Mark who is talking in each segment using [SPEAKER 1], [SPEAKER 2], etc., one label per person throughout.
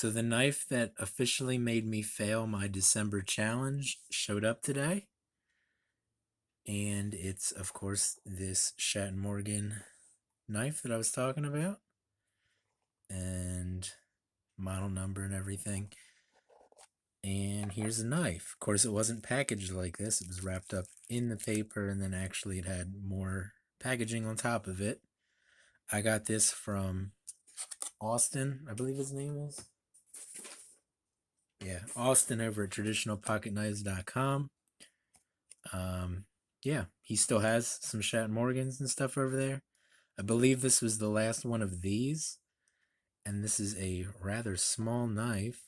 [SPEAKER 1] So the knife that officially made me fail my December challenge showed up today, and it's of course this Schatt knife that I was talking about, and model number and everything. And here's a knife. Of course, it wasn't packaged like this. It was wrapped up in the paper, and then actually it had more packaging on top of it. I got this from Austin, I believe his name is. Yeah, Austin over at traditionalpocketknives.com. Um, yeah, he still has some Schatt Morgans and stuff over there. I believe this was the last one of these, and this is a rather small knife.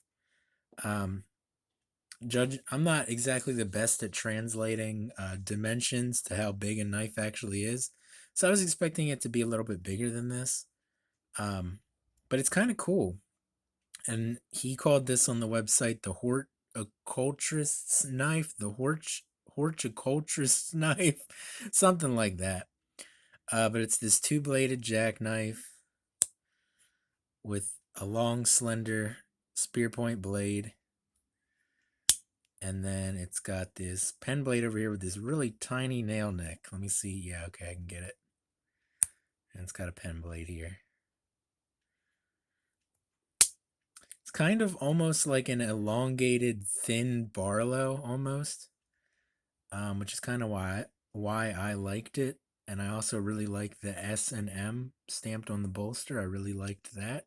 [SPEAKER 1] Um, I'm not exactly the best at translating dimensions to how big a knife actually is, so I was expecting it to be a little bit bigger than this. Um, but it's kind of cool, and he called this on the website the horticulturist's knife, the horticulturist's knife, something like that. But it's this two-bladed jackknife with a long, slender spear point blade, and then it's got this pen blade over here with this really tiny nail neck. Let me see. Yeah, okay, I can get it. And it's got a pen blade here. It's kind of almost like an elongated, thin Barlow almost, which is kind of why I liked it. And I also really like the S and M stamped on the bolster. I really liked that.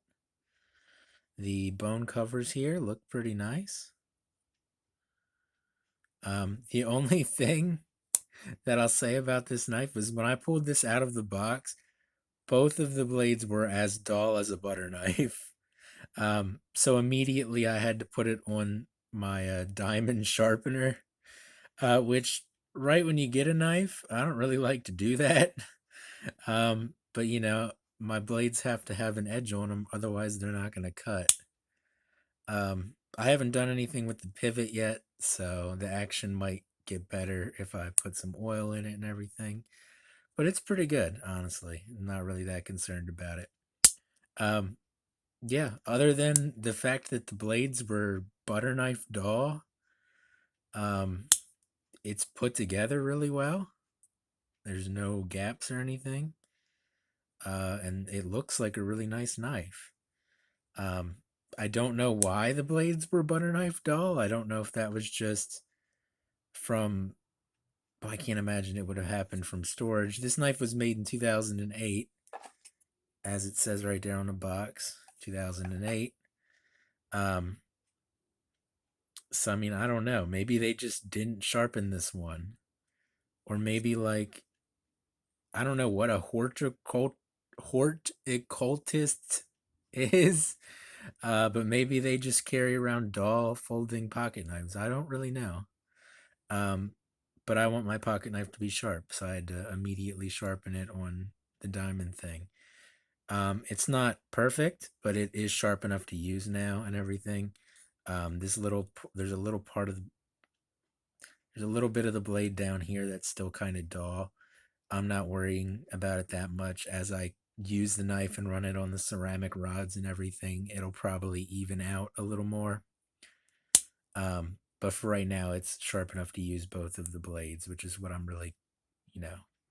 [SPEAKER 1] The bone covers here look pretty nice. The only thing that I'll say about this knife was when I pulled this out of the box, both of the blades were as dull as a butter knife. So immediately I had to put it on my diamond sharpener, which right when you get a knife, I don't really like to do that. But my blades have to have an edge on them, otherwise they're not going to cut. I haven't done anything with the pivot yet, so the action might get better if I put some oil in it and everything. But it's pretty good, honestly. I'm not really that concerned about it. Um, yeah, other than the fact that the blades were butter knife dull, um, it's put together really well. There's no gaps or anything. And it looks like a really nice knife. Um, I don't know why the blades were butter knife dull. I don't know if that was just from, well, I can't imagine it would have happened from storage. This knife was made in 2008, as it says right there on the box, 2008. Um, so I mean, I don't know. Maybe they just didn't sharpen this one, or maybe like I don't know what a horticultist is, but maybe they just carry around dull folding pocket knives. I don't really know. Um, but I want my pocket knife to be sharp, so I had to immediately sharpen it on the diamond thing. It's not perfect, but it is sharp enough to use now and everything. There's a little part of there's a little bit of the blade down here that's still kind of dull. I'm not worrying about it that much as I use the knife and run it on the ceramic rods and everything. It'll probably even out a little more. But for right now, it's sharp enough to use both of the blades, which is what I'm really,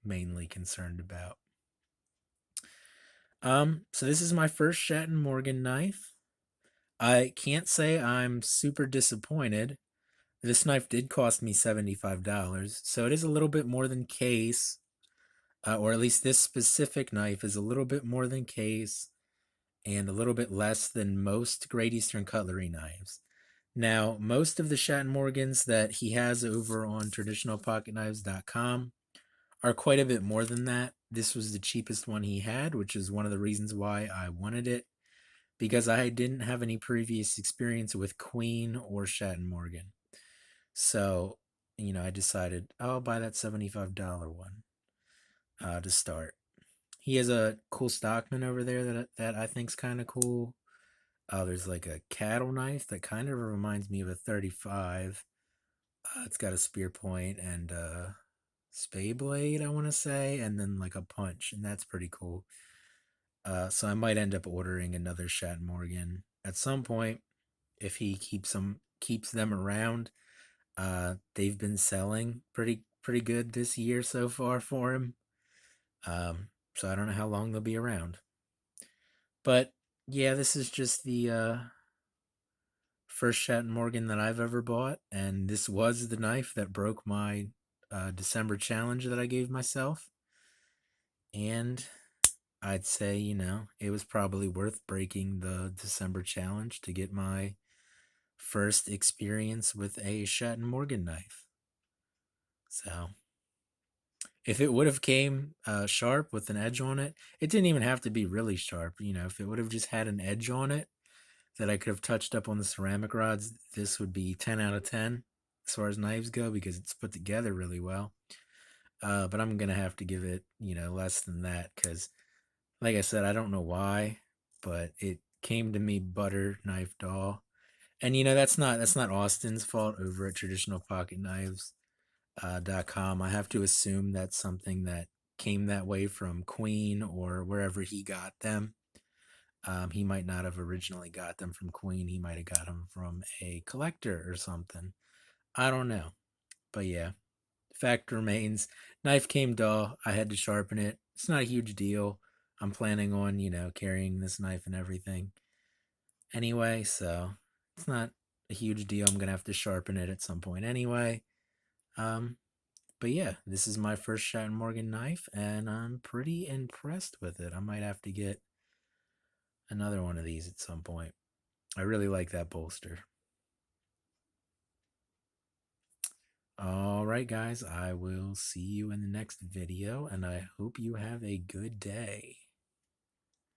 [SPEAKER 1] mainly concerned about. So this is my first Schatt Morgan knife. I can't say I'm super disappointed. This knife did cost me $75, so it is a little bit more than case, or at least this specific knife is a little bit more than case and a little bit less than most Great Eastern Cutlery knives. Now, most of the Schatt Morgans that he has over on traditionalpocketknives.com are quite a bit more than that. This was the cheapest one he had, which is one of the reasons why I wanted it, because I didn't have any previous experience with Queen or Schatt Morgan. So, I decided I'll buy that $75 one to start. He has a cool Stockman over there that I think's kind of cool. There's like a cattle knife that kind of reminds me of a 35. It's got a spear point and a spay blade, I want to say, and then like a punch, and that's pretty cool. So I might end up ordering another Schatt Morgan at some point if he keeps them around. They've been selling pretty good this year so far for him. So I don't know how long they'll be around. But yeah, this is just the first Schatt Morgan that I've ever bought, and this was the knife that broke my December challenge that I gave myself. And I'd say, it was probably worth breaking the December challenge to get my first experience with a Schatt Morgan knife. So if it would have came sharp with an edge on it, it didn't even have to be really sharp. If it would have just had an edge on it that I could have touched up on the ceramic rods, this would be 10 out of 10 as far as knives go because it's put together really well. But I'm gonna have to give it, less than that because, like I said, I don't know why, but it came to me butter knife doll, and that's not Austin's fault over at Traditional Pocket Knives .com. I have to assume that's something that came that way from Queen or wherever he got them. He might not have originally got them from Queen. He might have got them from a collector or something. I don't know. But yeah, fact remains, knife came dull. I had to sharpen it. It's not a huge deal. I'm planning on, carrying this knife and everything anyway, so it's not a huge deal. I'm going to have to sharpen it at some point anyway. Um, but yeah, this is my first Schatt Morgan knife, and I'm pretty impressed with it. I might have to get another one of these at some point. I really like that bolster. All right, guys, I will see you in the next video, and I hope you have a good day.